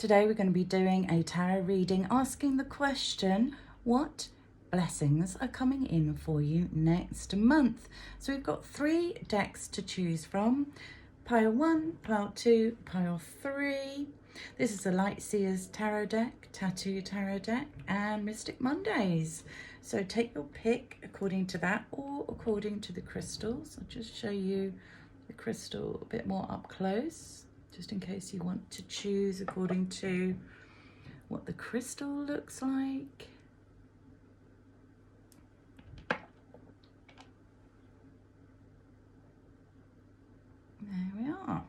Today we're going to be doing a tarot reading asking the question, what blessings are coming in for you next month? So we've got 3 decks to choose from. Pile 1, Pile 2, Pile 3. This is the Light Seers Tarot deck, Tattoo Tarot deck and Mystic Mondays. So take your pick according to that or according to the crystals. I'll just show you the crystal a bit more up close, just in case you want to choose according to what the crystal looks like. There we are.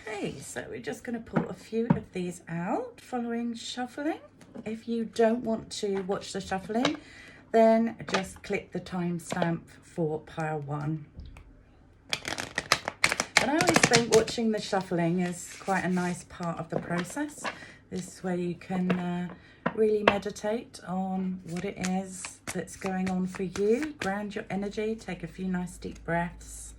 Okay, so we're just going to pull a few of these out following shuffling. If you don't want to watch the shuffling, then just click the timestamp for pile 1. But I always think watching the shuffling is quite a nice part of the process. This is where you can really meditate on what it is that's going on for you. Ground your energy, take a few nice deep breaths.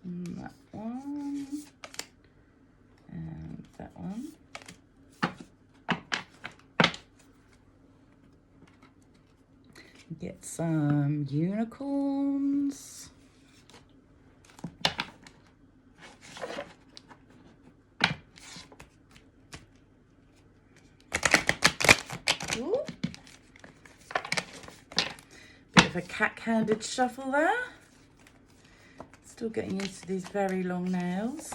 That one and that one. Get some unicorns. Ooh. Bit of a cat-handed shuffle there. Still getting used to these very long nails.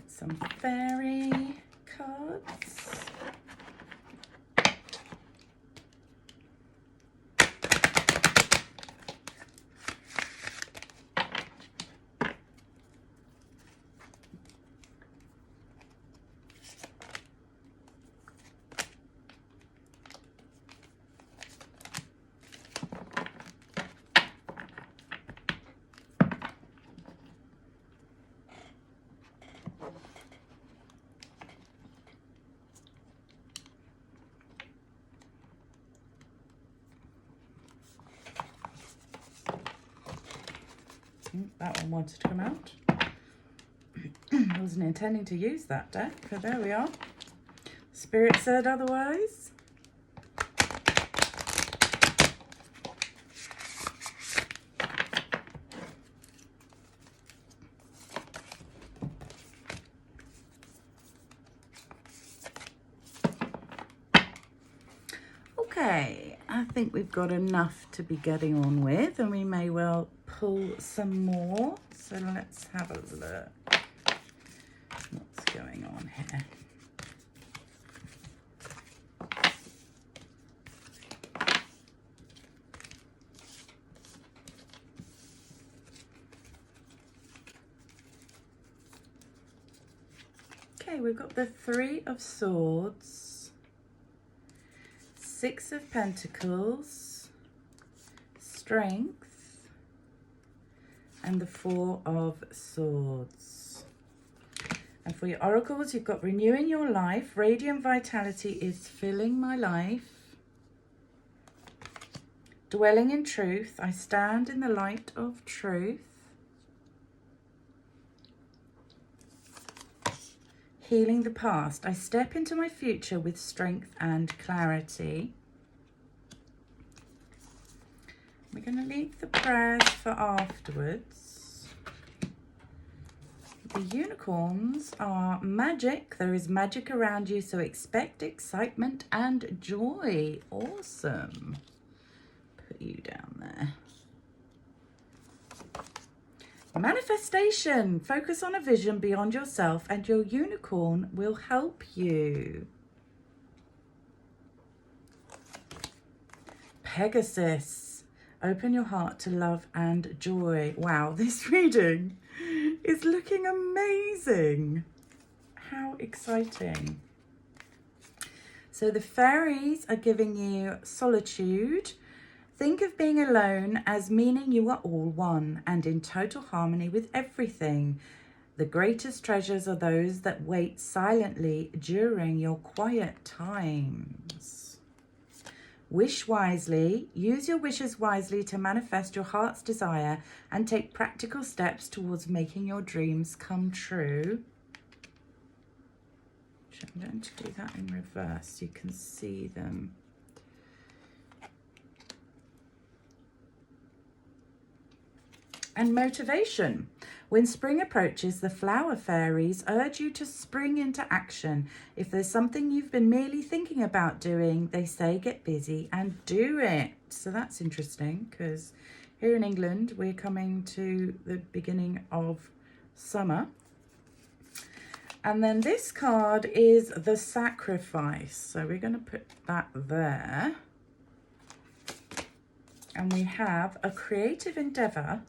Some fairy cards. That one wanted to come out. I wasn't intending to use that deck, but there we are. Spirit said otherwise. Okay, I think we've got enough to be getting on with, and we may well pull some more. So let's have a look. What's going on here? Okay, we've got the Three of Swords, Six of Pentacles, Strength, and the Four of Swords. And for your oracles, you've got renewing your life, radiant vitality is filling my life, dwelling in truth, I stand in the light of truth, healing the past, I step into my future with strength and clarity. We're going to leave the prayers for afterwards. The unicorns are magic. There is magic around you, so expect excitement and joy. Awesome. Put you down there. Manifestation. Focus on a vision beyond yourself and your unicorn will help you. Pegasus. Open your heart to love and joy. Wow, this reading is looking amazing. How exciting. So the fairies are giving you solitude. Think of being alone as meaning you are all one and in total harmony with everything. The greatest treasures are those that wait silently during your quiet times. Wish wisely. Use your wishes wisely to manifest your heart's desire and take practical steps towards making your dreams come true. I'm going to do that in reverse so you can see them. And motivation. When spring approaches, the flower fairies urge you to spring into action. If there's something you've been merely thinking about doing, they say get busy and do it. So that's interesting because here in England, we're coming to the beginning of summer. And then this card is the sacrifice. So we're going to put that there. And we have a creative endeavor,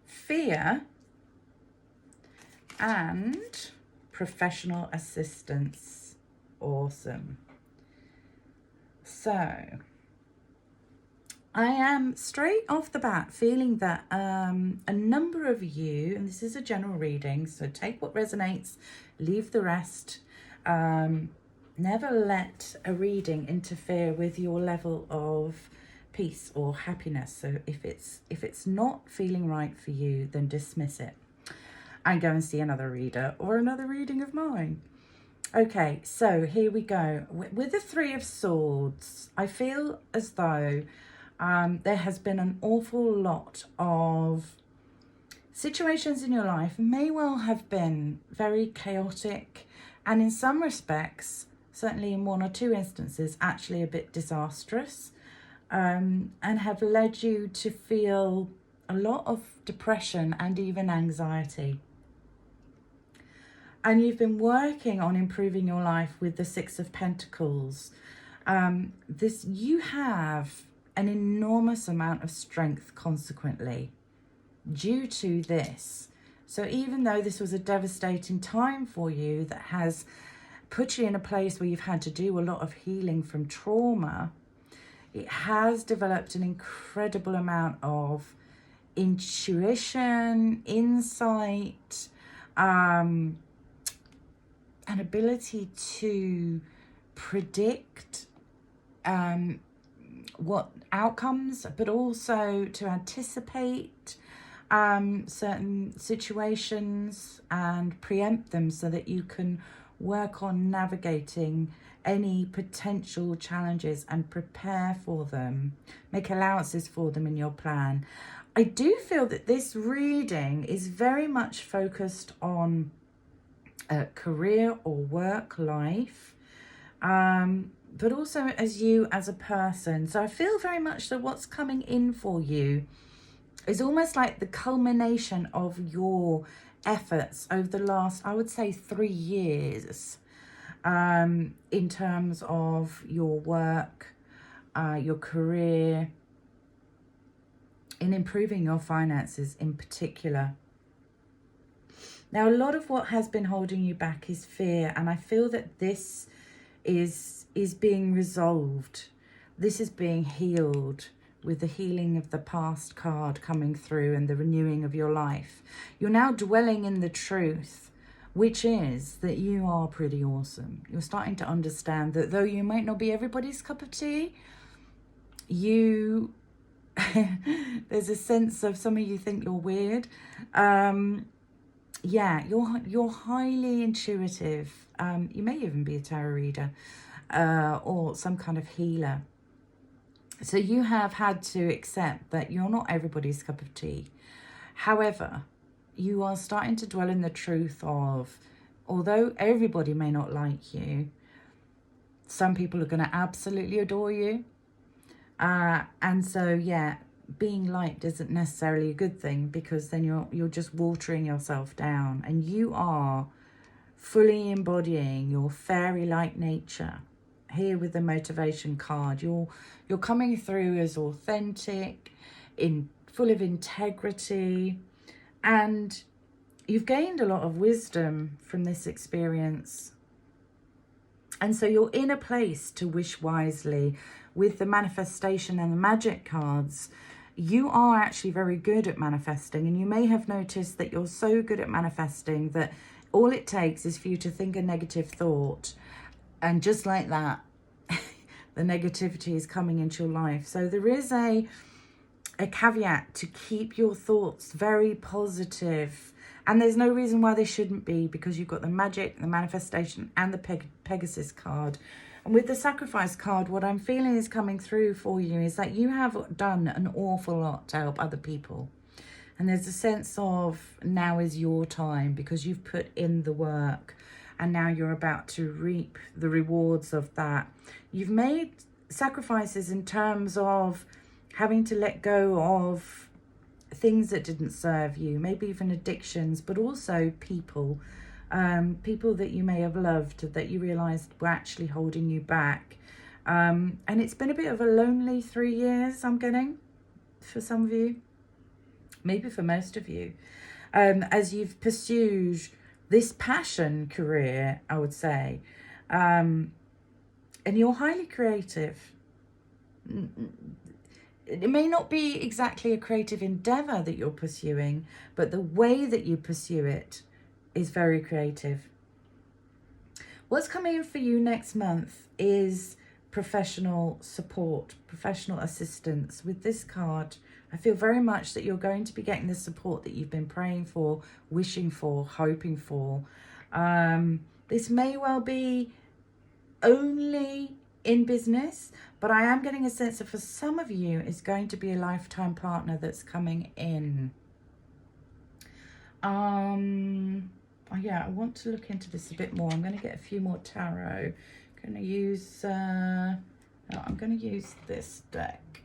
fear, and professional assistance. Awesome. So I am straight off the bat feeling that a number of you, and this is a general reading, so take what resonates, leave the rest. Never let a reading interfere with your level of peace or happiness. So if it's not feeling right for you, then dismiss it and go and see another reader or another reading of mine. Okay, so here we go. With the Three of Swords, I feel as though there has been an awful lot of situations in your life may well have been very chaotic and in some respects, certainly in one or two instances, actually a bit disastrous. And have led you to feel a lot of depression and even anxiety. And you've been working on improving your life with the Six of Pentacles. You have an enormous amount of strength consequently due to this. So even though this was a devastating time for you that has put you in a place where you've had to do a lot of healing from trauma, it has developed an incredible amount of intuition, insight, an ability to predict what outcomes, but also to anticipate certain situations and preempt them so that you can work on navigating any potential challenges and prepare for them, make allowances for them in your plan. I do feel that this reading is very much focused on career or work life, but also as you as a person. So I feel very much that what's coming in for you is almost like the culmination of your efforts over the last, I would say, 3 years. In terms of your work, your career, in improving your finances in particular. Now, a lot of what has been holding you back is fear, and I feel that this is being resolved. This is being healed with the healing of the past card coming through and the renewing of your life. You're now dwelling in the truth, which is that you are pretty awesome. You're starting to understand that though you might not be everybody's cup of tea, you there's a sense of, some of you think you're weird. Yeah, you're highly intuitive. You may even be a tarot reader or some kind of healer. So you have had to accept that you're not everybody's cup of tea. However, you are starting to dwell in the truth of, although everybody may not like you, some people are going to absolutely adore you. And so, yeah, being liked isn't necessarily a good thing, because then you're just watering yourself down, and you are fully embodying your fairy-like nature here with the motivation card. You're coming through as authentic, full of integrity, and you've gained a lot of wisdom from this experience. And so you're in a place to wish wisely. With the manifestation and the magic cards, you are actually very good at manifesting, and you may have noticed that you're so good at manifesting that all it takes is for you to think a negative thought, and just like that, the negativity is coming into your life. So there is a caveat to keep your thoughts very positive, and there's no reason why they shouldn't be, because you've got the magic, the manifestation, and the Pegasus card. And with the sacrifice card, what I'm feeling is coming through for you is that you have done an awful lot to help other people. And there's a sense of now is your time, because you've put in the work, and now you're about to reap the rewards of that. You've made sacrifices in terms of having to let go of things that didn't serve you, maybe even addictions, but also people that you may have loved that you realized were actually holding you back. And it's been a bit of a lonely 3 years, I'm getting, for some of you, maybe for most of you, as you've pursued this passion career, I would say. And you're highly creative. It may not be exactly a creative endeavor that you're pursuing, but the way that you pursue it is very creative. What's coming in for you next month is professional support, professional assistance. With this card, I feel very much that you're going to be getting the support that you've been praying for, wishing for, hoping for. This may well be only in business, but I am getting a sense that for some of you, it's going to be a lifetime partner that's coming in. Oh yeah, I want to look into this a bit more. I'm going to get a few more tarot. I'm going to use, no, I'm going to use this deck.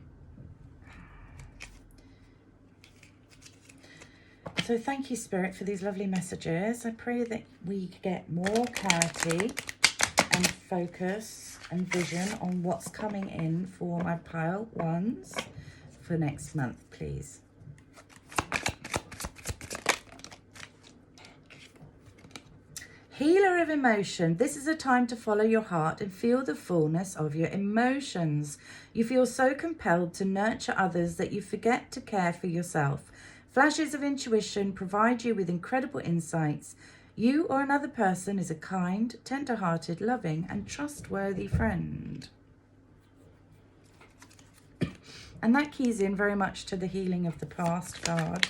So thank you, Spirit, for these lovely messages. I pray that we get more clarity and focus and vision on what's coming in for my pile ones for next month, please. Healer of emotion. This is a time to follow your heart and feel the fullness of your emotions. You feel so compelled to nurture others that you forget to care for yourself. Flashes of intuition provide you with incredible insights. You or another person is a kind, tender-hearted, loving, and trustworthy friend. And that keys in very much to the healing of the past card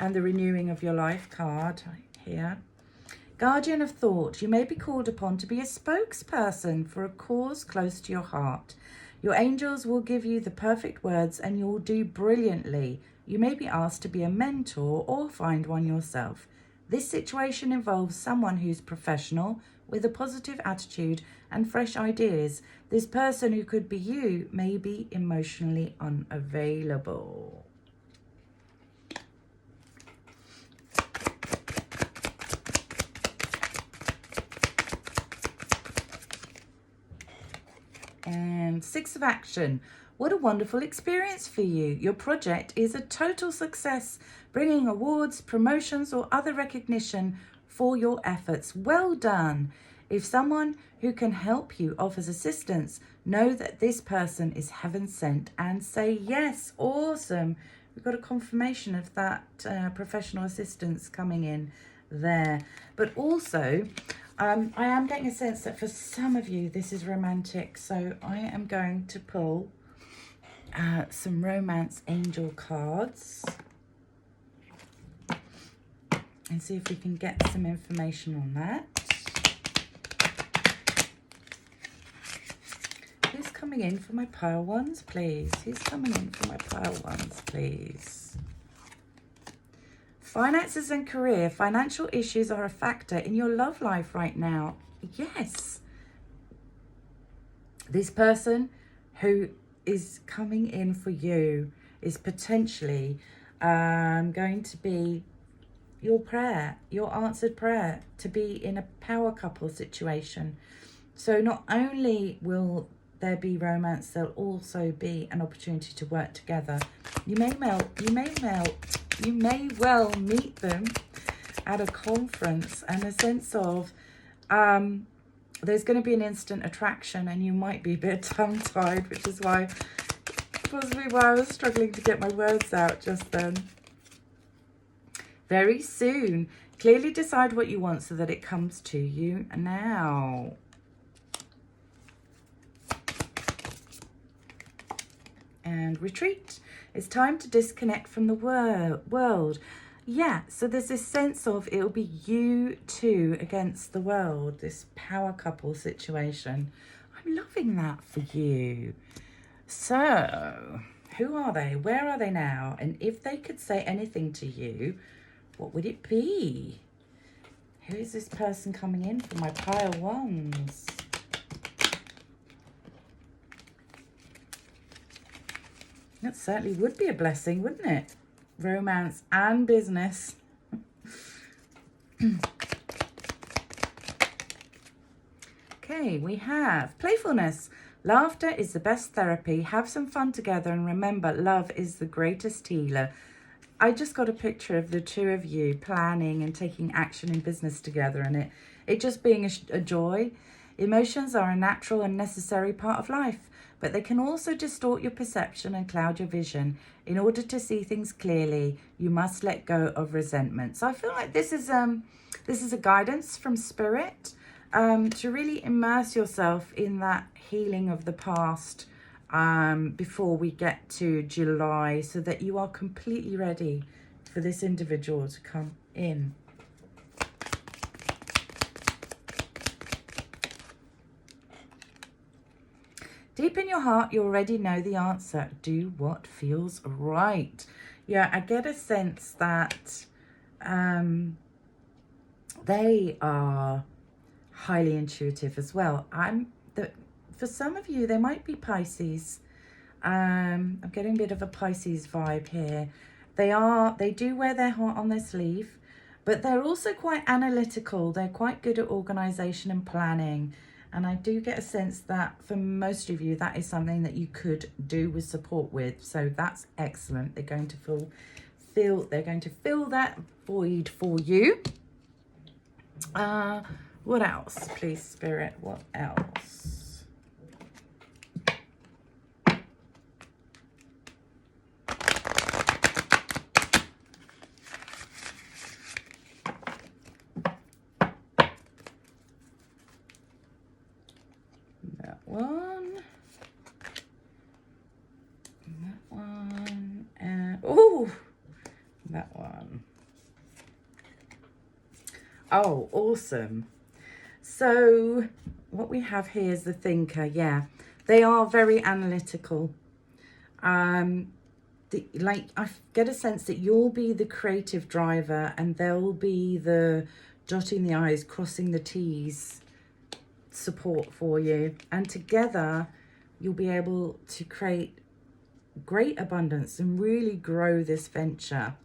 and the renewing of your life card here. Guardian of thought, you may be called upon to be a spokesperson for a cause close to your heart. Your angels will give you the perfect words and you'll do brilliantly. You may be asked to be a mentor or find one yourself. This situation involves someone who's professional, with a positive attitude and fresh ideas. This person, who could be you, may be emotionally unavailable. And Six of Action. What a wonderful experience for you. Your project is a total success, bringing awards, promotions, or other recognition for your efforts. Well done. If someone who can help you offers assistance, know that this person is heaven sent and say yes. Awesome. We've got a confirmation of that professional assistance coming in there. But also, I am getting a sense that for some of you, this is romantic. So I am going to pull some romance angel cards and see if we can get some information on that. Who's coming in for my pile ones, please? Who's coming in for my pile ones, please? Finances and career. Financial issues are a factor in your love life right now. Yes. This person who is coming in for you is potentially going to be your prayer, your answered prayer, to be in a power couple situation. So not only will there be romance, there'll also be an opportunity to work together. You may well meet them at a conference, and a sense of there's going to be an instant attraction, and you might be a bit tongue-tied, which is possibly why I was struggling to get my words out just then. Very soon. Clearly decide what you want so that it comes to you now. And retreat. It's time to disconnect from the world. Yeah, so there's this sense of it'll be you two against the world, this power couple situation. I'm loving that for you. So, who are they? Where are they now? And if they could say anything to you, what would it be? Who is this person coming in for my pile ones? That certainly would be a blessing, wouldn't it? Romance and business. Okay, we have playfulness. Laughter is the best therapy. Have some fun together, and remember, love is the greatest healer. I just got a picture of the two of you planning and taking action in business together, and it just being a joy. Emotions are a natural and necessary part of life, but they can also distort your perception and cloud your vision. In order to see things clearly, you must let go of resentment. So I feel like this is a guidance from Spirit to really immerse yourself in that healing of the past before we get to July, so that you are completely ready for this individual to come in. Deep in your heart, you already know the answer. Do what feels right. Yeah, I get a sense that they are highly intuitive as well. For some of you, they might be Pisces. I'm getting a bit of a Pisces vibe here. They do wear their heart on their sleeve, but they're also quite analytical. They're quite good at organisation and planning. And I do get a sense that for most of you, that is something that you could do with support with. So that's excellent. They're going to fill that void for you. What else, please, Spirit? What else? That one, and oh, that one. Oh, awesome. So what we have here is the thinker. Yeah, they are very analytical. I get a sense that you'll be the creative driver, and they'll be the dotting the I's, crossing the T's support for you. And together, you'll be able to create great abundance and really grow this venture.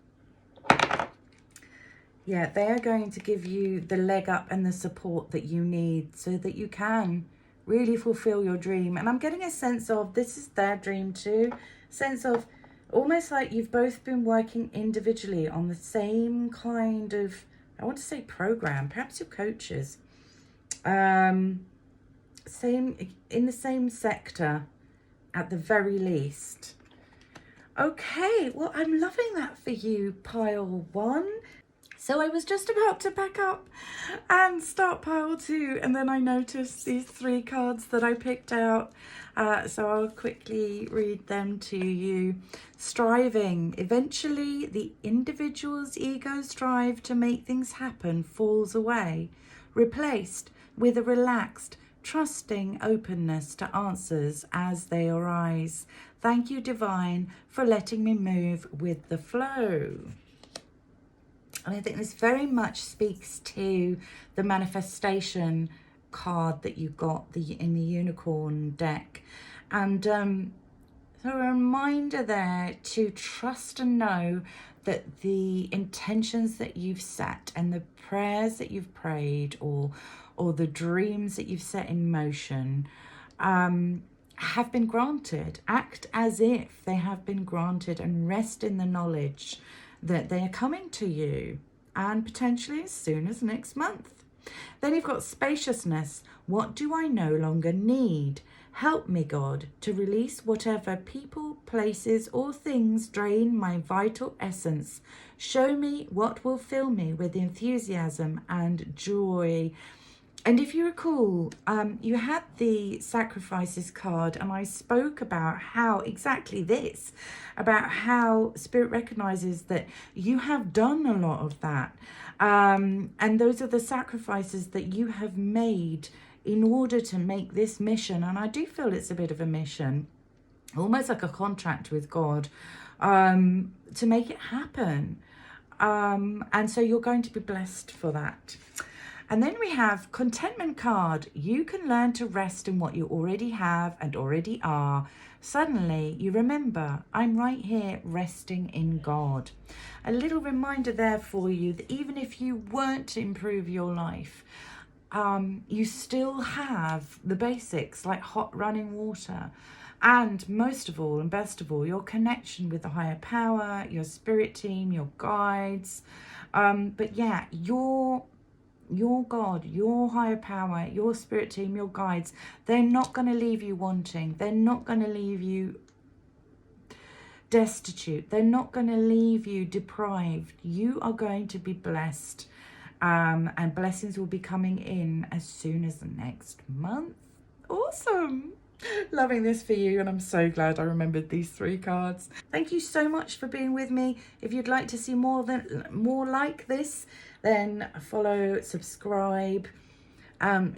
Yeah, they are going to give you the leg up and the support that you need so that you can really fulfill your dream. And I'm getting a sense of this is their dream too. Sense of almost like you've both been working individually on the same kind of, I want to say program, perhaps your coaches. Same in the same sector at the very least. Okay, well, I'm loving that for you, pile 1. So I was just about to pack up and start pile 2, and then I noticed these 3 cards that I picked out. So I'll quickly read them to you. Striving. Eventually, the individual's ego's drive to make things happen falls away, replaced with a relaxed, trusting openness to answers as they arise. Thank you, Divine, for letting me move with the flow. And I think this very much speaks to the manifestation card that you got in the unicorn deck. And so a reminder there to trust and know that the intentions that you've set and the prayers that you've prayed or the dreams that you've set in motion have been granted. Act as if they have been granted and rest in the knowledge that they are coming to you, and potentially as soon as next month. Then you've got spaciousness. What do I no longer need? Help me, God, to release whatever people, places, or things drain my vital essence. Show me what will fill me with enthusiasm and joy. And if you recall, you had the sacrifices card, and I spoke about how exactly this, about how Spirit recognizes that you have done a lot of that. And those are the sacrifices that you have made in order to make this mission. And I do feel it's a bit of a mission, almost like a contract with God, to make it happen. And so you're going to be blessed for that. And then we have contentment card. You can learn to rest in what you already have and already are. Suddenly you remember, I'm right here resting in God. A little reminder there for you that even if you weren't to improve your life, you still have the basics like hot running water. And most of all and best of all, your connection with the higher power, your spirit team, your guides. But yeah, your God, your higher power, your spirit team, your guides, they're not going to leave you wanting. They're not going to leave you destitute. They're not going to leave you deprived. You are going to be blessed. And blessings will be coming in as soon as the next month. Awesome. Loving this for you, and I'm so glad I remembered these 3 cards. Thank you so much for being with me. If you'd like to see more like this, then follow, subscribe,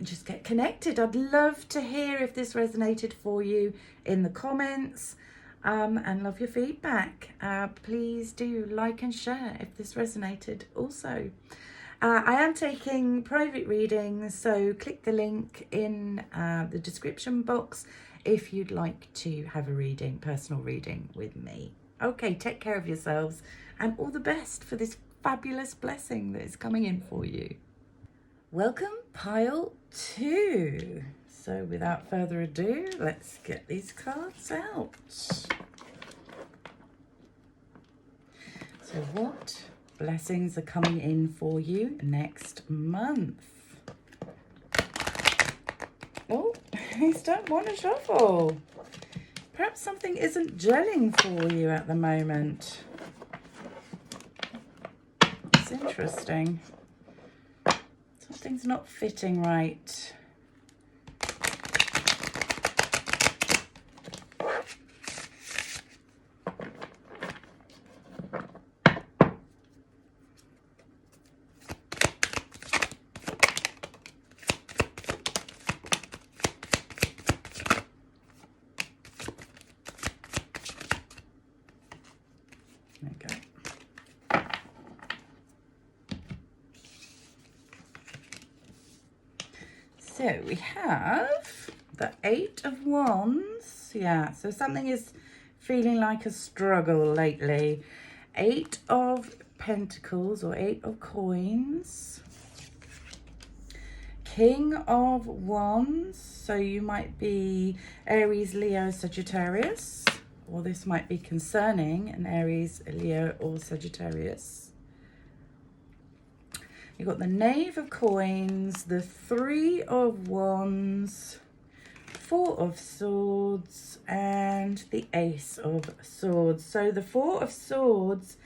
just get connected. I'd love to hear if this resonated for you in the comments, and love your feedback. Please do like and share if this resonated also. I am taking private readings, so click the link in the description box if you'd like to have a reading, personal reading with me. Okay, take care of yourselves, and all the best for this fabulous blessing that is coming in for you. Welcome, pile 2. So without further ado, let's get these cards out. So what blessings are coming in for you next month? Oh, these don't want to shuffle. Perhaps something isn't gelling for you at the moment. It's interesting. Something's not fitting right. Okay. So we have the 8 of Wands. Yeah, so something is feeling like a struggle lately. 8 of Pentacles or 8 of Coins. King of Wands. So you might be Aries, Leo, Sagittarius, or this might be concerning an Aries, Leo, or Sagittarius. You've got the Knave of Coins, the Three of Wands, Four of Swords, and the Ace of Swords. So the Four of Swords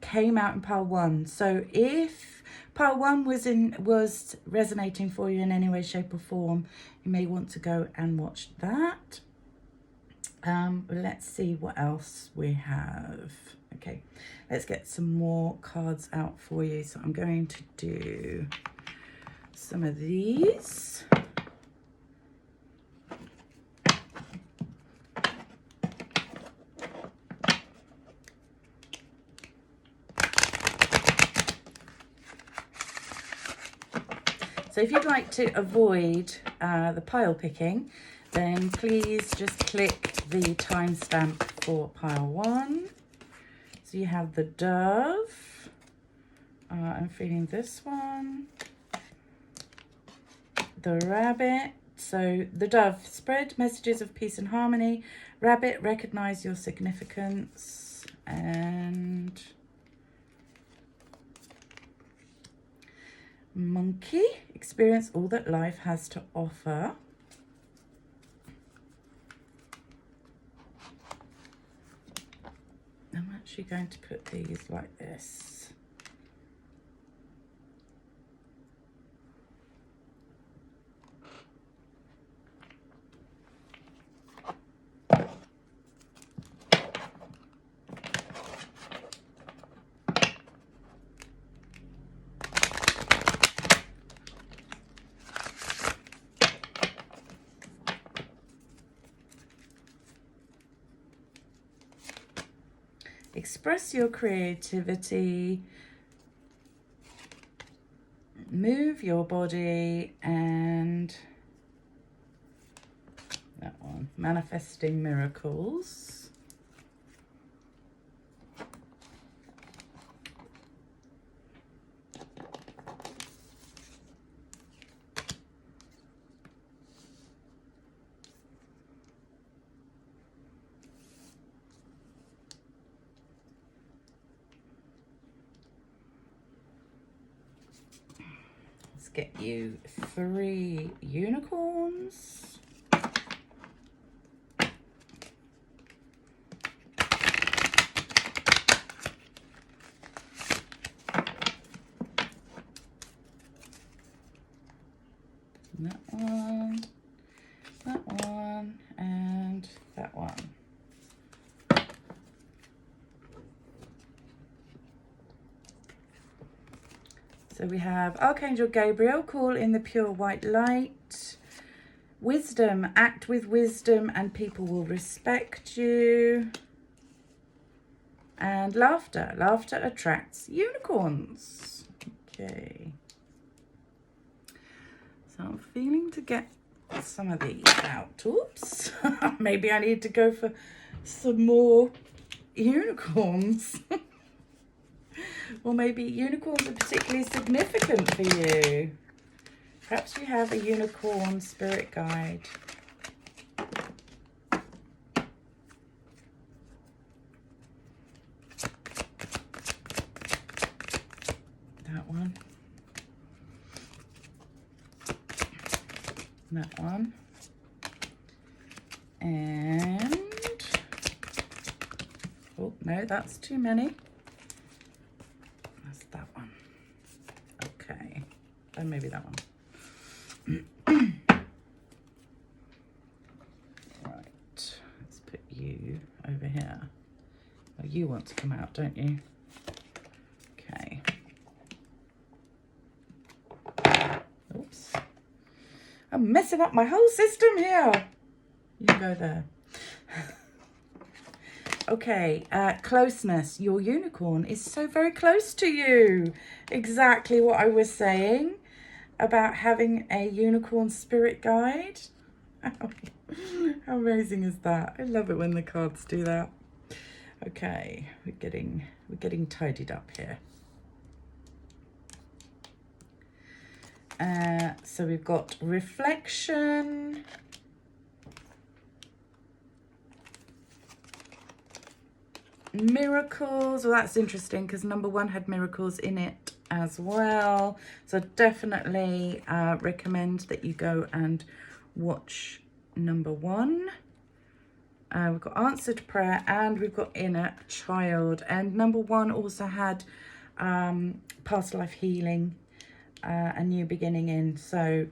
came out in pile 1. So if pile 1 was resonating for you in any way, shape or form, you may want to go and watch that. Let's see what else we have. Okay, let's get some more cards out for you. So I'm going to do some of these. So if you'd like to avoid the pile picking, then please just click the timestamp for pile 1. So you have the Dove. I'm feeling this one. The Rabbit. So the Dove, spread messages of peace and harmony. Rabbit, recognize your significance. And Monkey, experience all that life has to offer. I'm actually going to put these like this. Express your creativity, move your body, and that one, manifesting miracles. Let's get you 3 unicorns. That one, and that one. So we have Archangel Gabriel, call in the pure white light. Wisdom, act with wisdom and people will respect you. And laughter, laughter attracts unicorns. Okay. So I'm feeling to get some of these out. Oops. Maybe I need to go for some more unicorns. Or maybe unicorns are particularly significant for you. Perhaps you have a unicorn spirit guide. That one. That one. And, oh no, that's too many. That's that one. Okay, and maybe that one. Right, let's put you over here. Oh, you want to come out, don't you? Okay. Oops. I'm messing up my whole system here. You can go there. Okay, closeness. Your unicorn is so very close to you. Exactly what I was saying about having a unicorn spirit guide. How amazing is that? I love it when the cards do that. Okay, we're getting tidied up here. So we've got reflection, miracles. Well, that's interesting because number 1 had miracles in it as well. So definitely recommend that you go and watch number 1. We've got answered prayer and we've got inner child. And number 1 also had past life healing, a new beginning in. So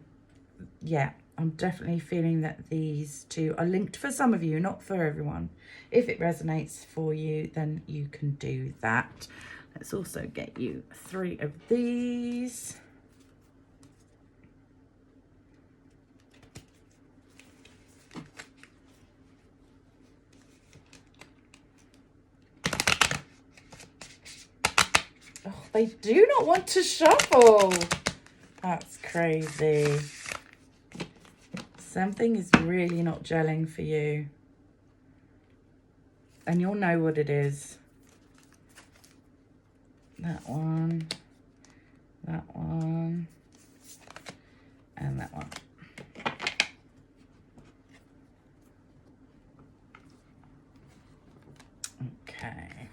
yeah, I'm definitely feeling that these two are linked for some of you, not for everyone. If it resonates for you, then you can do that. Let's also get you 3 of these. Oh, they do not want to shuffle. That's crazy. Something is really not gelling for you. And you'll know what it is. That one, and that one. Okay.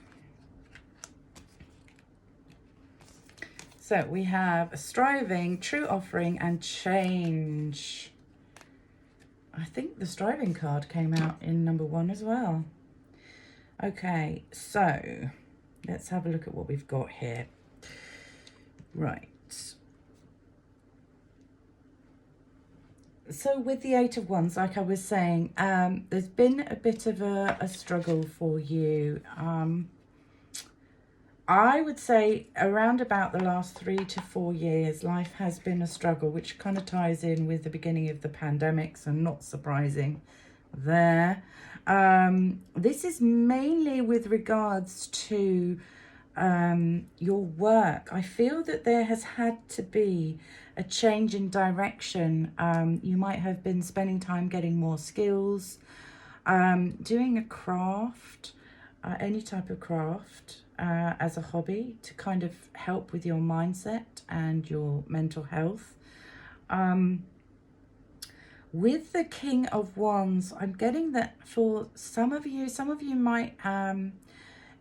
So we have a striving, true offering, and change. I think the striving card came out in number 1 as well. Okay, so let's have a look at what we've got here. Right. So with the 8 of Wands, like I was saying, there's been a bit of a struggle for you. I would say around about the last 3 to 4 years, life has been a struggle, which kind of ties in with the beginning of the pandemic, so not surprising there. This is mainly with regards to your work. I feel that there has had to be a change in direction. You might have been spending time getting more skills, doing a craft, any type of craft, as a hobby to kind of help with your mindset and your mental health. With the King of Wands, I'm getting that for some of you might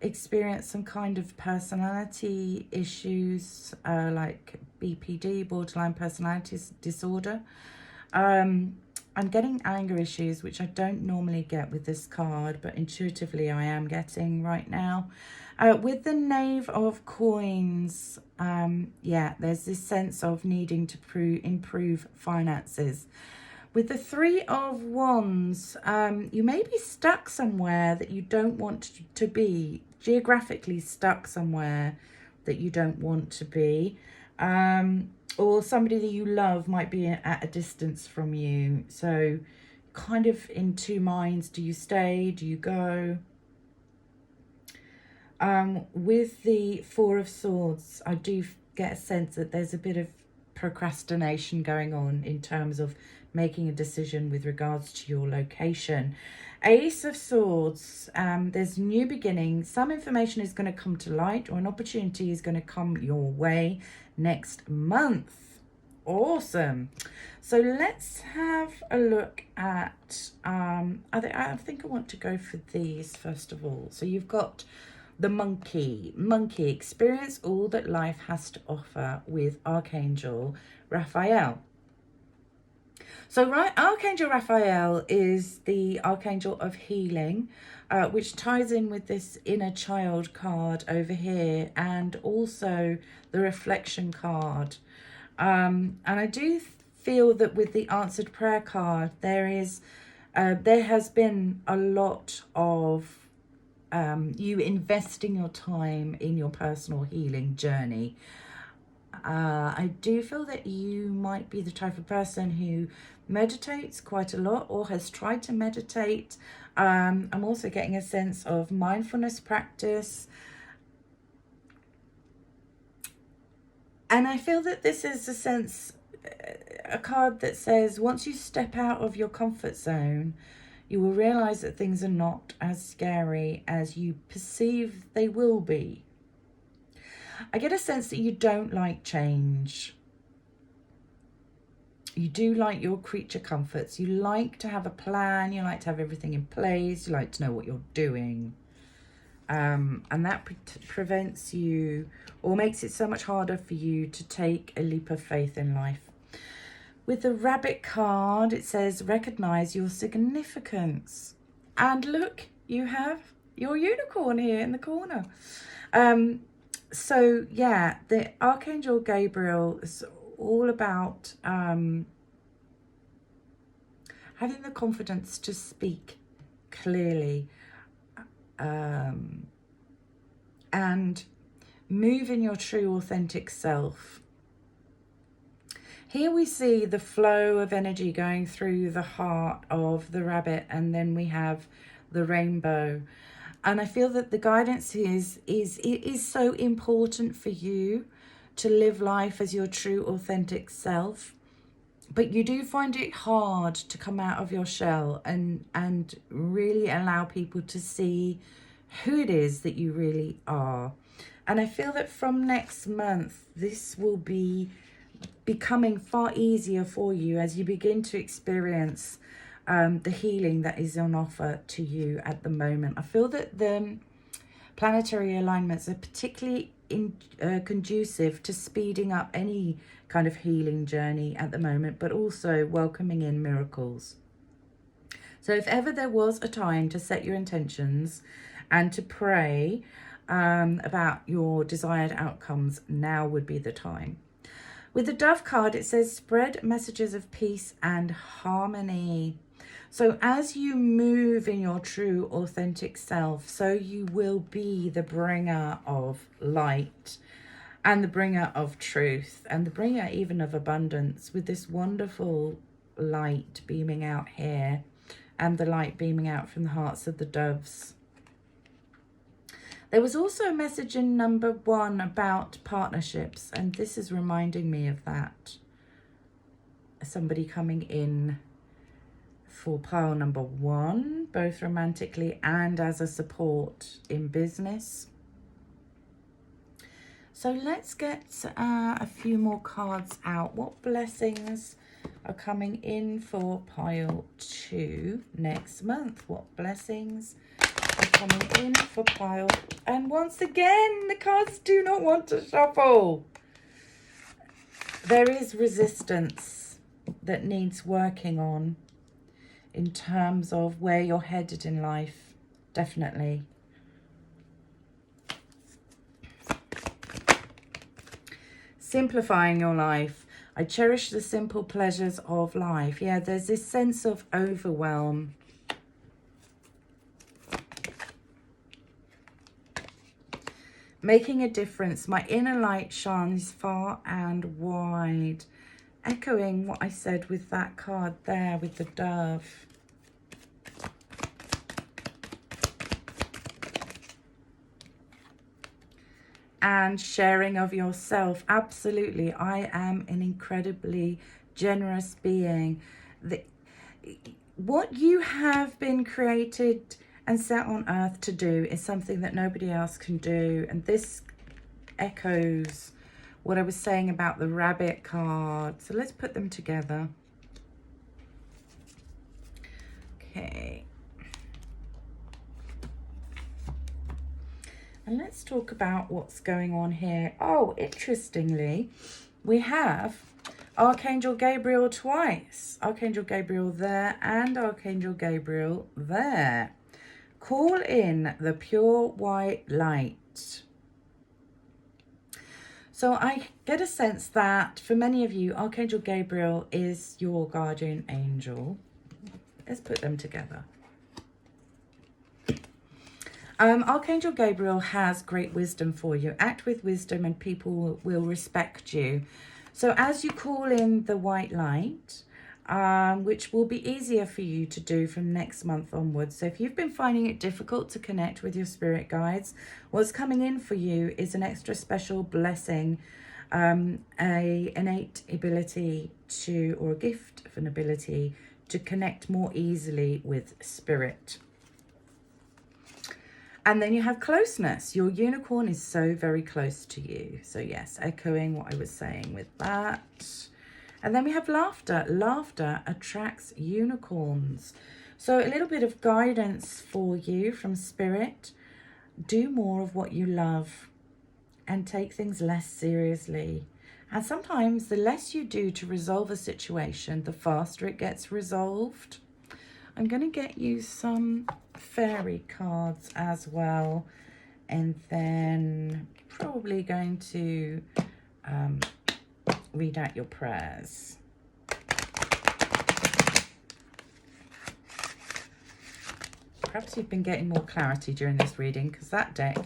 experience some kind of personality issues, like BPD, borderline personality disorder. I'm getting anger issues, which I don't normally get with this card, but intuitively I am getting right now. With the Knave of Coins, yeah, there's this sense of needing to improve finances. With the 3 of Wands, you may be stuck somewhere that you don't want to be, geographically stuck somewhere that you don't want to be. Or somebody that you love might be at a distance from you. So kind of in 2 minds. Do you stay? Do you go? With the 4 of Swords, I do get a sense that there's a bit of procrastination going on in terms of making a decision with regards to your location. Ace of Swords, there's new beginning. Some information is going to come to light, or an opportunity is going to come your way next month. Awesome. So let's have a look at, I think I want to go for these first of all. So you've got the monkey. Experience all that life has to offer with Archangel Raphael. So Archangel Raphael is the Archangel of healing, which ties in with this inner child card over here, and also the reflection card. And I do feel that with the answered prayer card, there has been a lot of you investing your time in your personal healing journey. I do feel that you might be the type of person who meditates quite a lot or has tried to meditate. I'm also getting a sense of mindfulness practice. And I feel that this is a card that says once you step out of your comfort zone, you will realize that things are not as scary as you perceive they will be. I get a sense that you don't like change. You do like your creature comforts. You like to have a plan. You like to have everything in place. You like to know what you're doing. And that prevents you, or makes it so much harder for you to take a leap of faith in life. With the rabbit card, it says recognize your significance. And look, you have your unicorn here in the corner. So yeah, the Archangel Gabriel is all about having the confidence to speak clearly, and move in your true authentic self. Here we see the flow of energy going through the heart of the rabbit, and then we have the rainbow. And I feel that the guidance is so important for you to live life as your true authentic self. But you do find it hard to come out of your shell and really allow people to see who it is that you really are. And I feel that from next month, this will be becoming far easier for you as you begin to experience the healing that is on offer to you at the moment. I feel that the planetary alignments are particularly conducive to speeding up any kind of healing journey at the moment, but also welcoming in miracles. So if ever there was a time to set your intentions and to pray about your desired outcomes, now would be the time. With the Dove card, it says spread messages of peace and harmony. So as you move in your true authentic self, so you will be the bringer of light and the bringer of truth and the bringer even of abundance, with this wonderful light beaming out here and the light beaming out from the hearts of the doves. There was also a message in number 1 about partnerships, and this is reminding me of that. Somebody coming in for pile number 1, both romantically and as a support in business. So let's get a few more cards out. What blessings are coming in for pile 2 next month? What blessings are coming in for pile? And once again, the cards do not want to shuffle. There is resistance that needs working on in terms of where you're headed in life, definitely. Simplifying your life. I cherish the simple pleasures of life. Yeah, there's this sense of overwhelm. Making a difference. My inner light shines far and wide. Echoing what I said with that card there with the dove. And sharing of yourself. Absolutely. I am an incredibly generous being. What you have been created and set on earth to do is something that nobody else can do. And this echoes what I was saying about the rabbit card. So let's put them together. Okay. And let's talk about what's going on here. Oh, interestingly, we have Archangel Gabriel twice. Archangel Gabriel there and Archangel Gabriel there. Call in the pure white light. So I get a sense that for many of you, Archangel Gabriel is your guardian angel. Let's put them together. Archangel Gabriel has great wisdom for you. Act with wisdom and people will respect you. So as you call in the white light, which will be easier for you to do from next month onwards. So if you've been finding it difficult to connect with your spirit guides, what's coming in for you is an extra special blessing, a innate ability to, or a gift of an ability to connect more easily with spirit. And then you have closeness. Your unicorn is so very close to you. So yes, echoing what I was saying with that. And then we have laughter. Laughter attracts unicorns. So a little bit of guidance for you from Spirit. Do more of what you love and take things less seriously. And sometimes the less you do to resolve a situation, the faster it gets resolved. I'm going to get you some fairy cards as well. And then probably going to read out your prayers. Perhaps you've been getting more clarity during this reading, because that deck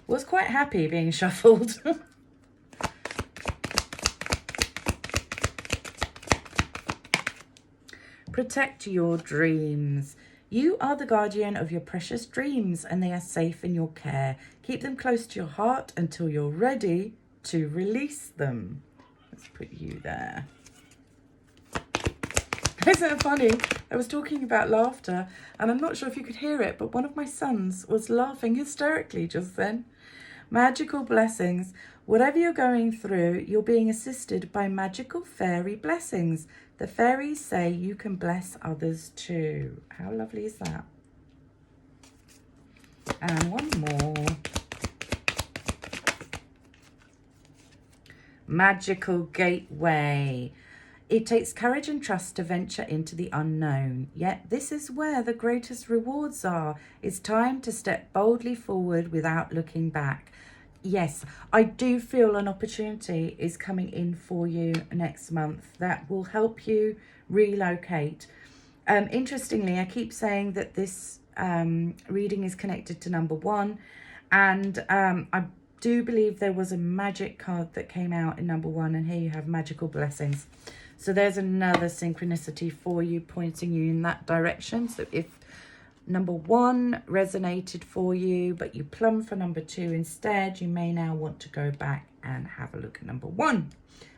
was quite happy being shuffled. Protect your dreams. You are the guardian of your precious dreams, and they are safe in your care. Keep them close to your heart until you're ready to release them. Let's put you there. Isn't it funny? I was talking about laughter, and I'm not sure if you could hear it, but one of my sons was laughing hysterically just then. Magical blessings. Whatever you're going through, you're being assisted by magical fairy blessings. The fairies say you can bless others too. How lovely is that? And one more. Magical gateway. It takes courage and trust to venture into the unknown. Yet this is where the greatest rewards are. It's time to step boldly forward without looking back. Yes, I do feel an opportunity is coming in for you next month that will help you relocate. Interestingly, I keep saying that this reading is connected to number 1, and I do believe there was a magic card that came out in number 1, and here you have magical blessings. So there's another synchronicity for you, pointing you in that direction. So if number 1 resonated for you, but you plumb for number 2 instead, you may now want to go back and have a look at number 1.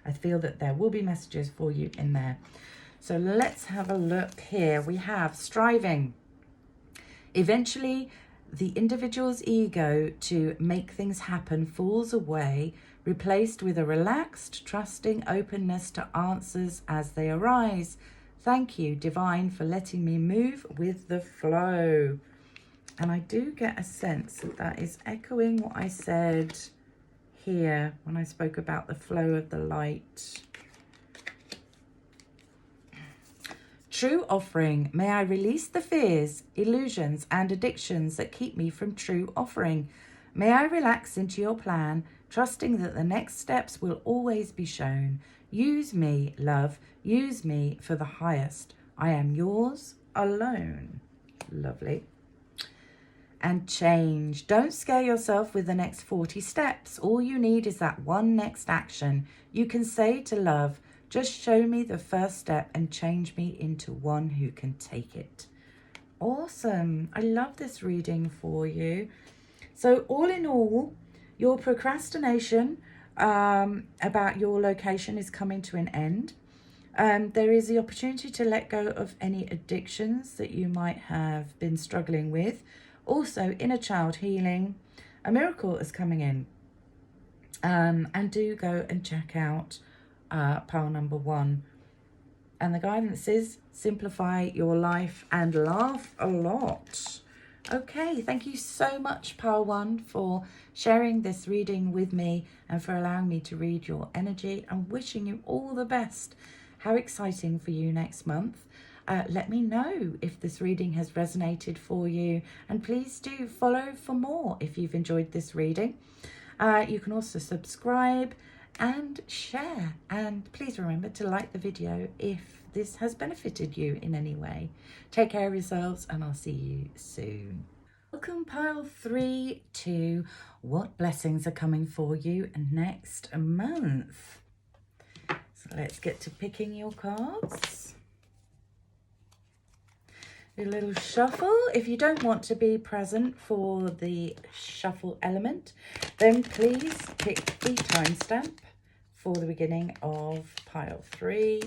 I feel that there will be messages for you in there. So let's have a look here. We have striving. Eventually, the individual's ego to make things happen falls away, replaced with a relaxed, trusting openness to answers as they arise. Thank you, Divine, for letting me move with the flow. And I do get a sense that that is echoing what I said here when I spoke about the flow of the light. True offering. May I release the fears, illusions, and addictions that keep me from true offering. May I relax into your plan, trusting that the next steps will always be shown. Use me, love. Use me for the highest. I am yours alone. Lovely. And change. Don't scare yourself with the next 40 steps. All you need is that one next action. You can say to love, just show me the first step and change me into one who can take it. Awesome. I love this reading for you. So all in all, your procrastination about your location is coming to an end. There is the opportunity to let go of any addictions that you might have been struggling with. Also, inner child healing. A miracle is coming in. And do go and check out pile number 1. And the guidance is simplify your life and laugh a lot. Okay, thank you so much, pile 1, for sharing this reading with me and for allowing me to read your energy. I'm wishing you all the best. How exciting for you next month. Let me know if this reading has resonated for you, and please do follow for more if you've enjoyed this reading. You can also subscribe and share, and please remember to like the video if this has benefited you in any way. Take care of yourselves, and I'll see you soon. Welcome pile 3 to what blessings are coming for you next month. So let's get to picking your cards. A little shuffle. If you don't want to be present for the shuffle element, then please pick the timestamp for the beginning of pile 3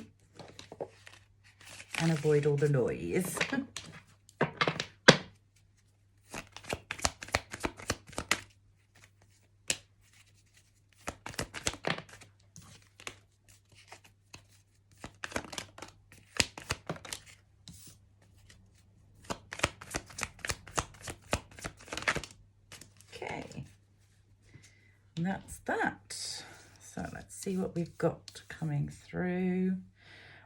and avoid all the noise. And that's that. So let's see what we've got coming through.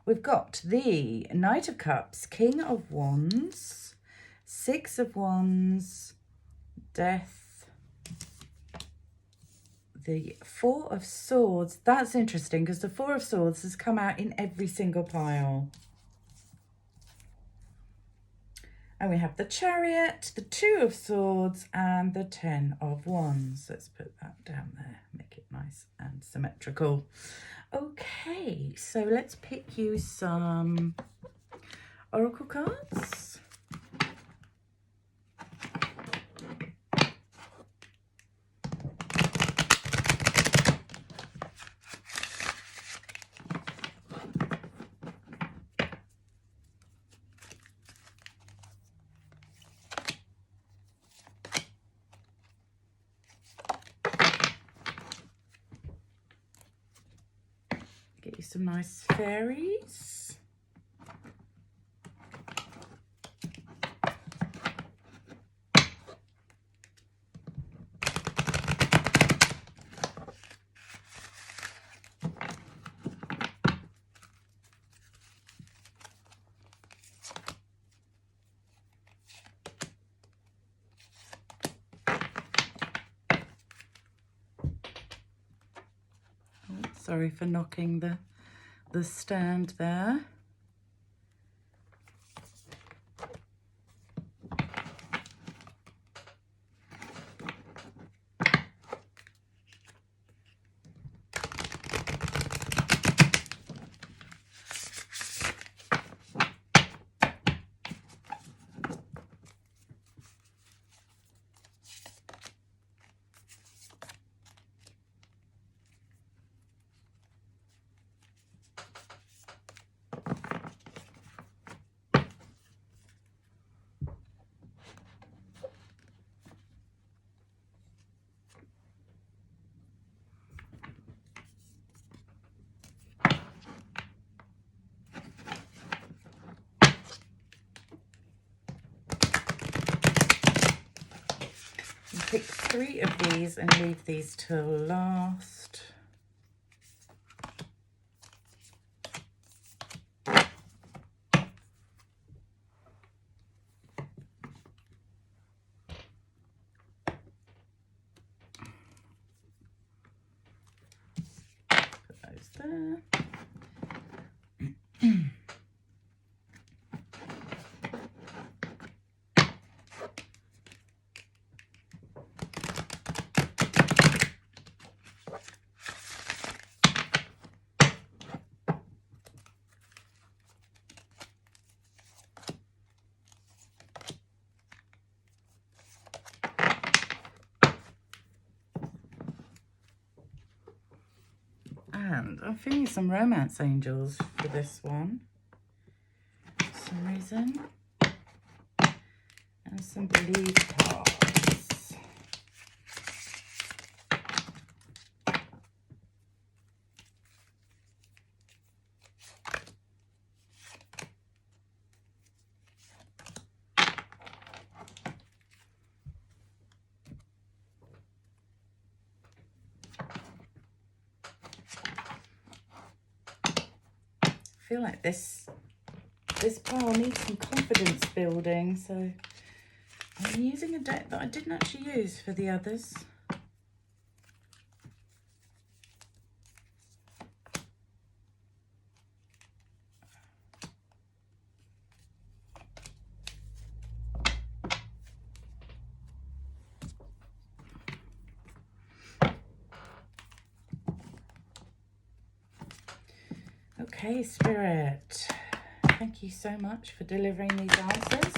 We've got the Knight of Cups, King of Wands, Six of Wands, Death, the Four of Swords. That's interesting because the Four of Swords has come out in every single pile. And we have the Chariot, the Two of Swords, and the Ten of Wands. Let's put that down there, make it nice and symmetrical. Okay, so let's pick you some oracle cards. Get you some nice fairies. Sorry for knocking the stand there. Pick 3 of these and leave these till last. Put those there. And I'm feeling some romance angels for this one for some reason. And some believe cards. I feel like this pile needs some confidence building, so I'm using a deck that I didn't actually use for the others. Okay, Spirit, thank you so much for delivering these answers.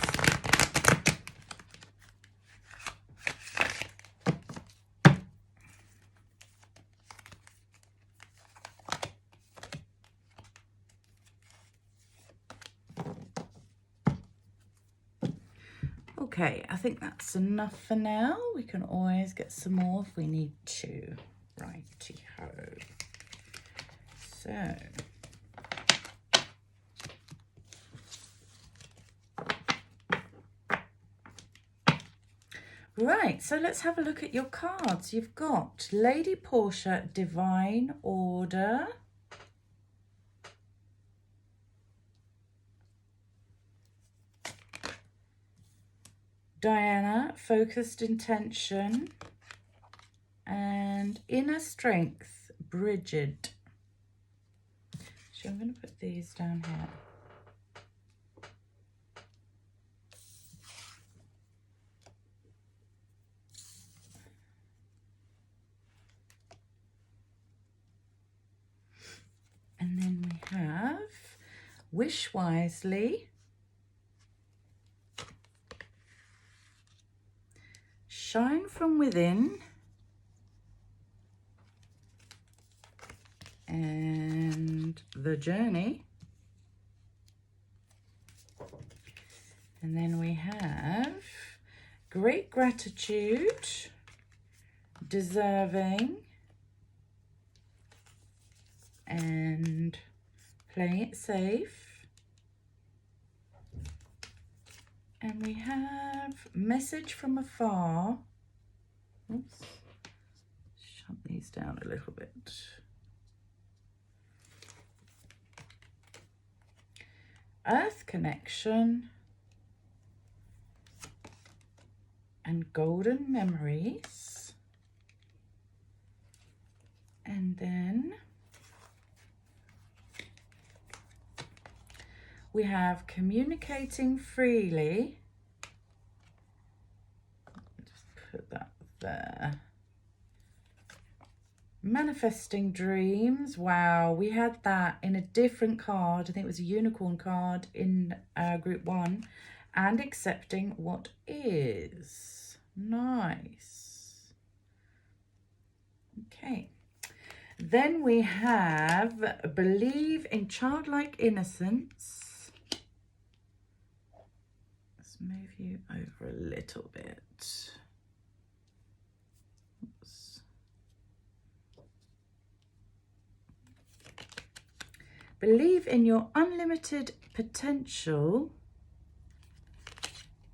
Okay, I think that's enough for now. We can always get some more if we need to. Righty-ho. So, Right, so let's have a look at your cards. You've got Lady Portia, Divine Order. Diana, Focused Intention. And Inner Strength, Bridget. So I'm going to put these down here. And then we have Wish Wisely, Shine from Within, and The Journey. And then we have Great Gratitude, Deserving, and Play It Safe. And we have Message from Afar. Oops. Shut these down a little bit. Earth Connection. And Golden Memories. And then we have Communicating Freely. Just put that there. Manifesting Dreams. Wow, we had that in a different card. I think it was a unicorn card in group 1. And Accepting What Is. Nice. Okay. Then we have Believe in Childlike Innocence. Let's move you over a little bit. Oops. Believe in your unlimited potential.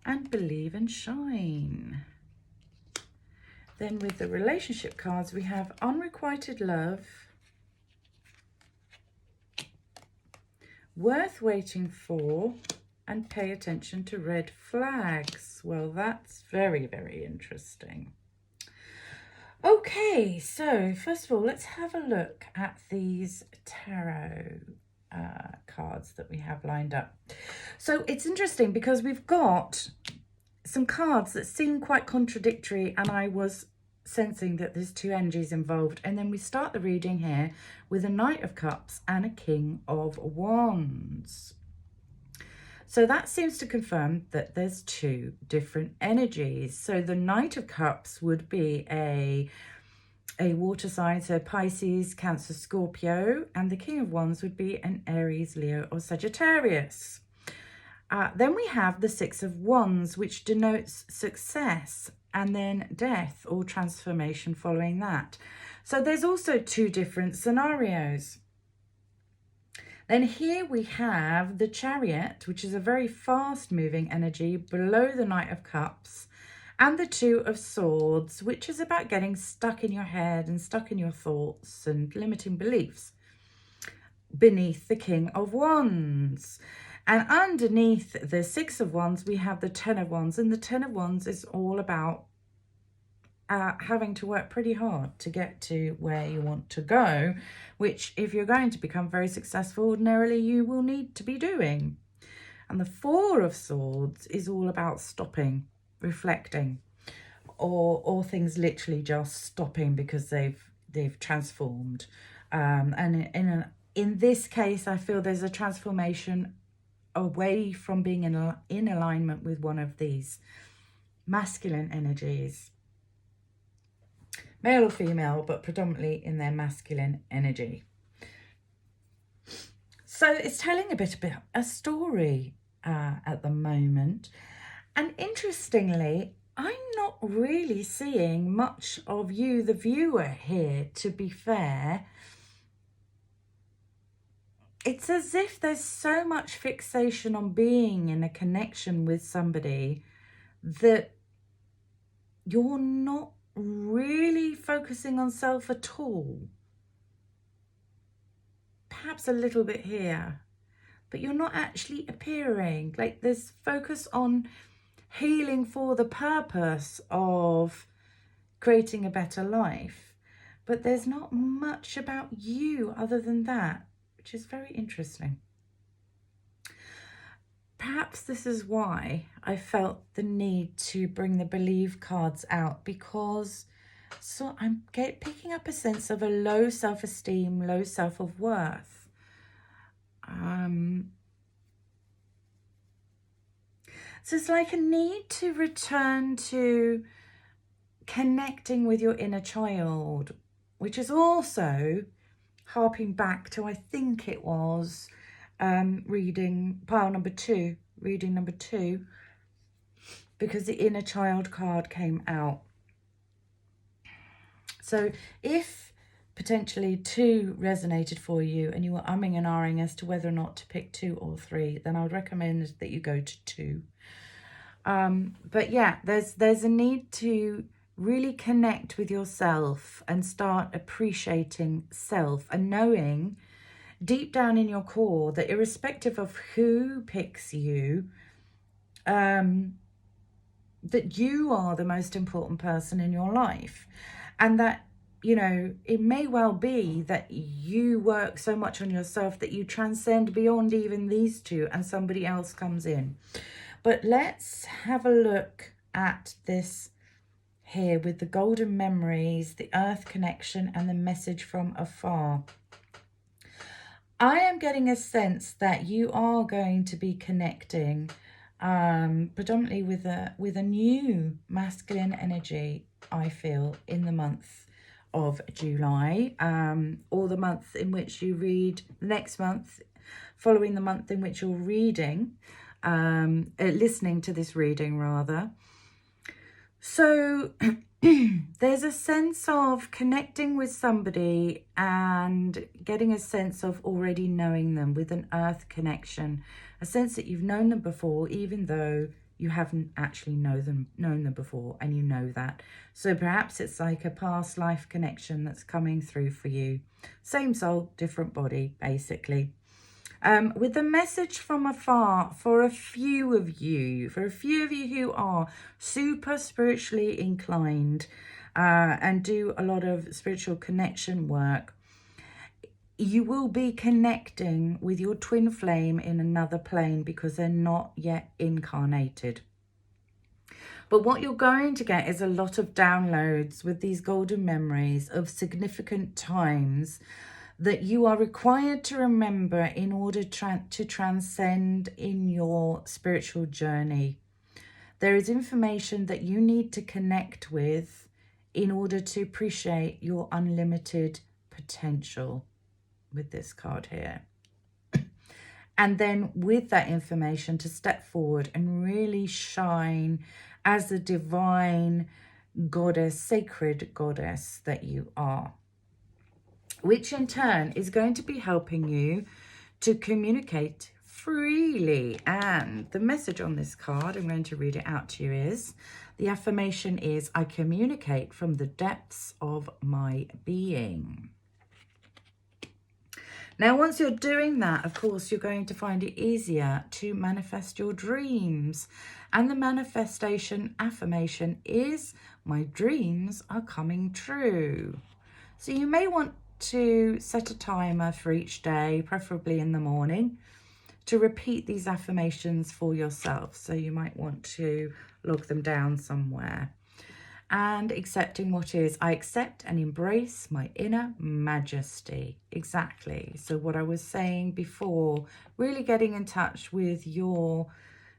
And Believe and Shine. Then with the relationship cards, we have Unrequited Love, Worth Waiting For, and Pay Attention to Red Flags. Well, that's very, very interesting. Okay, so first of all, let's have a look at these tarot cards that we have lined up. So it's interesting because we've got some cards that seem quite contradictory, and I was sensing that there's two energies involved. And then we start the reading here with a Knight of Cups and a King of Wands. So that seems to confirm that there's two different energies. So the Knight of Cups would be a water sign, so Pisces, Cancer, Scorpio, and the King of Wands would be an Aries, Leo, or Sagittarius. Then we have the Six of Wands, which denotes success, and then death or transformation following that. So there's also two different scenarios. Then here we have the Chariot, which is a very fast moving energy below the Knight of Cups, and the Two of Swords, which is about getting stuck in your head and stuck in your thoughts and limiting beliefs, beneath the King of Wands. And underneath the Six of Wands, we have the Ten of Wands. And the Ten of Wands is all about having to work pretty hard to get to where you want to go, which if you're going to become very successful, ordinarily you will need to be doing. And the Four of Swords is all about stopping, reflecting, or things literally just stopping because they've transformed. And in this case, I feel there's a transformation away from being in alignment with one of these masculine energies, male or female, but predominantly in their masculine energy. So it's telling a bit about a story at the moment. And interestingly, I'm not really seeing much of you, the viewer, here, to be fair. It's as if there's so much fixation on being in a connection with somebody that you're not really focusing on self at all. Perhaps a little bit here, but you're not actually appearing. Like there's focus on healing for the purpose of creating a better life, but there's not much about you other than that, which is very interesting. Perhaps this is why I felt the need to bring the believe cards out, because I'm picking up a sense of a low self-esteem, low self-worth. So it's like a need to return to connecting with your inner child, which is also harping back to, I think it was reading number two, because the inner child card came out. So if potentially 2 resonated for you and you were umming and ahhing as to whether or not to pick 2 or 3, then I would recommend that you go to 2. But yeah, there's a need to really connect with yourself and start appreciating self and knowing deep down in your core that irrespective of who picks you, that you are the most important person in your life, and that, you know, it may well be that you work so much on yourself that you transcend beyond even these 2 and somebody else comes in. But let's have a look at this here with the golden memories, the earth connection, and the message from afar. I am getting a sense that you are going to be connecting predominantly with a new masculine energy, I feel, in the month of July, or the month in which you read, next month, following the month in which you're reading, listening to this reading rather. So there's a sense of connecting with somebody and getting a sense of already knowing them with an earth connection, a sense that you've known them before, even though you haven't actually known them before, and you know that. So perhaps it's like a past life connection that's coming through for you. Same soul, different body, basically. With the message from afar, for a few of you who are super spiritually inclined and do a lot of spiritual connection work, you will be connecting with your twin flame in another plane because they're not yet incarnated. But what you're going to get is a lot of downloads with these golden memories of significant times that you are required to remember in order to transcend in your spiritual journey. There is information that you need to connect with in order to appreciate your unlimited potential with this card here. And then with that information to step forward and really shine as the divine goddess, sacred goddess that you are, which in turn is going to be helping you to communicate freely. And the message on this card, I'm going to read it out to you, is, the affirmation is, I communicate from the depths of my being. Now, once you're doing that, of course, you're going to find it easier to manifest your dreams. And the manifestation affirmation is, my dreams are coming true. So you may want to set a timer for each day, preferably in the morning, to repeat these affirmations for yourself. So you might want to log them down somewhere. And accepting what is. I accept and embrace my inner majesty. Exactly. So what I was saying before, really getting in touch with your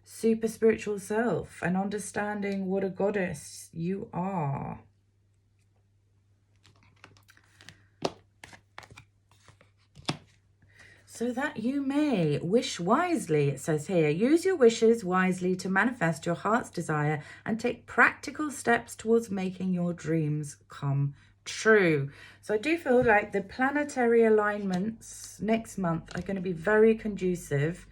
super spiritual self and understanding what a goddess you are. So that you may wish wisely, it says here. Use your wishes wisely to manifest your heart's desire and take practical steps towards making your dreams come true. So I do feel like the planetary alignments next month are going to be very conducive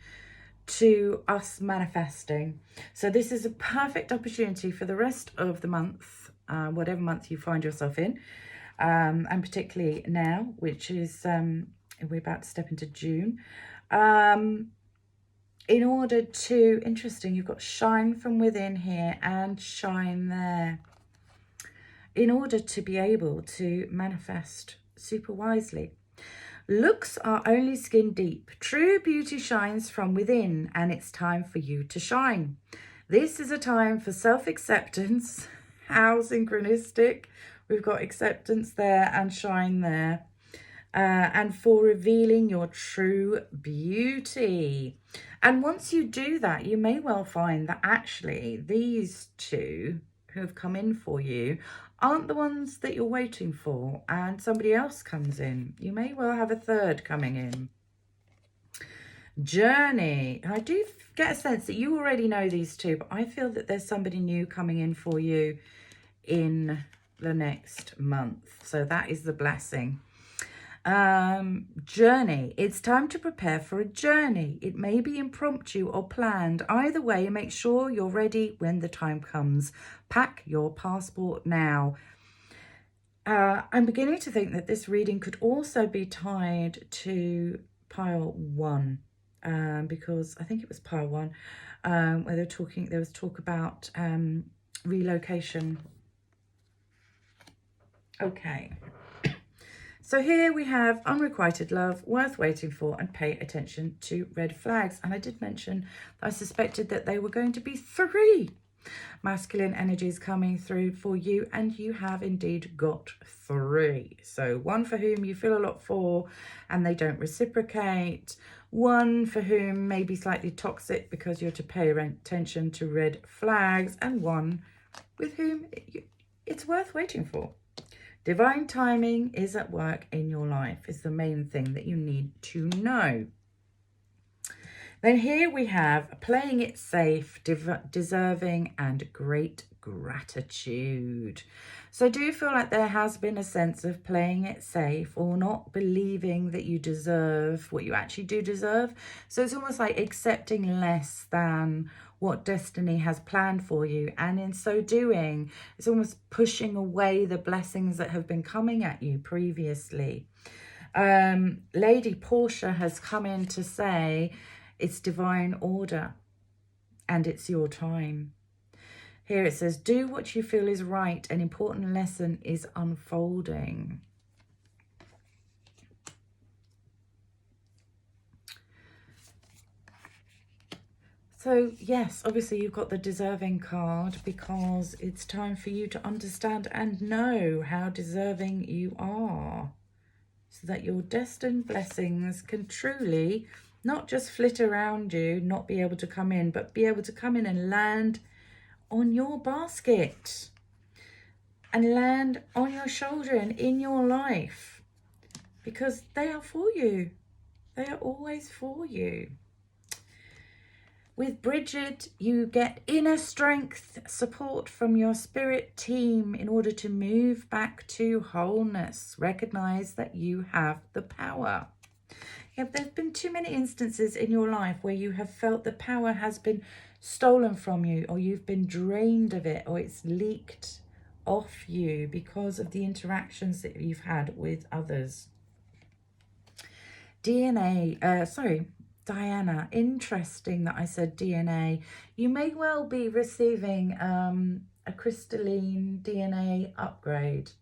to us manifesting. So this is a perfect opportunity for the rest of the month, whatever month you find yourself in, and particularly now, which is we're about to step into June, in order to, interesting, you've got shine from within here and shine there, in order to be able to manifest super wisely. Looks are only skin deep. True beauty shines from within, and it's time for you to shine. This is a time for self-acceptance. How synchronistic. We've got acceptance there and shine there. And for revealing your true beauty. And once you do that, you may well find that actually these two who have come in for you aren't the ones that you're waiting for, and somebody else comes in. You may well have a third coming in. Journey. I do get a sense that you already know these two, but I feel that there's somebody new coming in for you in the next month. So that is the blessing. Journey. It's time to prepare for a journey. It may be impromptu or planned. Either way, make sure you're ready when the time comes. Pack your passport now. I'm beginning to think that this reading could also be tied to pile 1, because I think it was pile 1, where there was talk about relocation. Okay. So here we have unrequited love, worth waiting for, and pay attention to red flags. And I did mention that I suspected that they were going to be 3 masculine energies coming through for you, and you have indeed got 3. So 1 for whom you feel a lot for and they don't reciprocate, 1 for whom may be slightly toxic because you're to pay attention to red flags, and 1 with whom it's worth waiting for. Divine timing is at work in your life is the main thing that you need to know. Then here we have playing it safe, deserving, and great gratitude. So do you feel like there has been a sense of playing it safe or not believing that you deserve what you actually do deserve? So it's almost like accepting less than what destiny has planned for you, and in so doing it's almost pushing away the blessings that have been coming at you previously. Lady Portia has come in to say it's divine order and it's your time. Here it says, do what you feel is right. An important lesson is unfolding. So yes, obviously you've got the deserving card because it's time for you to understand and know how deserving you are, so that your destined blessings can truly not just flit around you, not be able to come in, but be able to come in and land on your basket and land on your shoulder and in your life, because they are for you. They are always for you. With Bridget, you get inner strength, support from your spirit team in order to move back to wholeness. Recognize that you have the power. If there's been too many instances in your life where you have felt the power has been stolen from you, or you've been drained of it, or it's leaked off you because of the interactions that you've had with others. Diana, interesting that I said DNA. You may well be receiving a crystalline DNA upgrade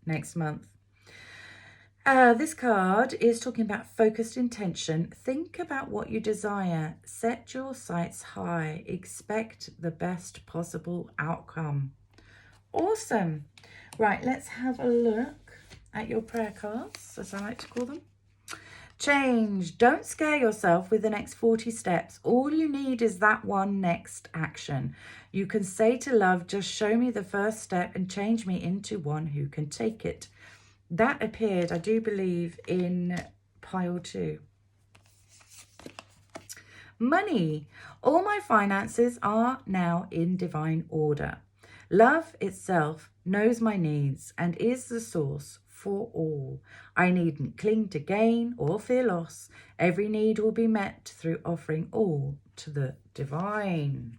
next month. This card is talking about focused intention. Think about what you desire. Set your sights high. Expect the best possible outcome. Awesome. Right, let's have a look at your prayer cards, as I like to call them. Change. Don't scare yourself with the next 40 steps. All you need is that one next action. You can say to love, just show me the first step and change me into one who can take it. That appeared, I do believe, in pile 2. Money. All my finances are now in divine order. Love itself knows my needs and is the source for all. I needn't cling to gain or fear loss. Every need will be met through offering all to the divine.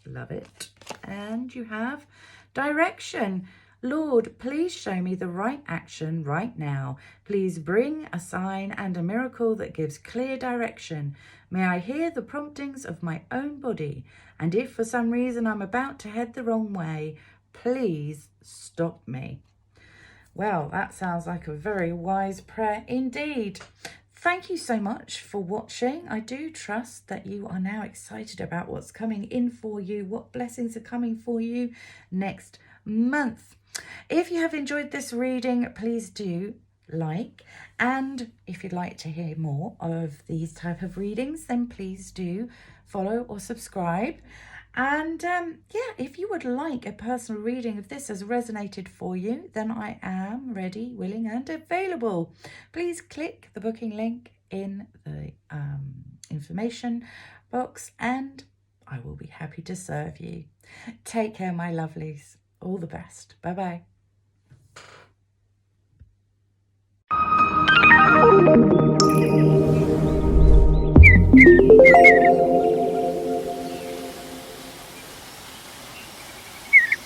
Love it. And you have direction. Lord, please show me the right action right now. Please bring a sign and a miracle that gives clear direction. May I hear the promptings of my own body. And if for some reason I'm about to head the wrong way, please stop me. Well, that sounds like a very wise prayer indeed. Thank you so much for watching. I do trust that you are now excited about what's coming in for you, what blessings are coming for you next month. If you have enjoyed this reading, please do like, and if you'd like to hear more of these type of readings, then please do follow or subscribe. And yeah, if you would like a personal reading, if this has resonated for you, then I am ready, willing and available. Please click the booking link in the information box and I will be happy to serve you. Take care, my lovelies. All the best. Bye-bye.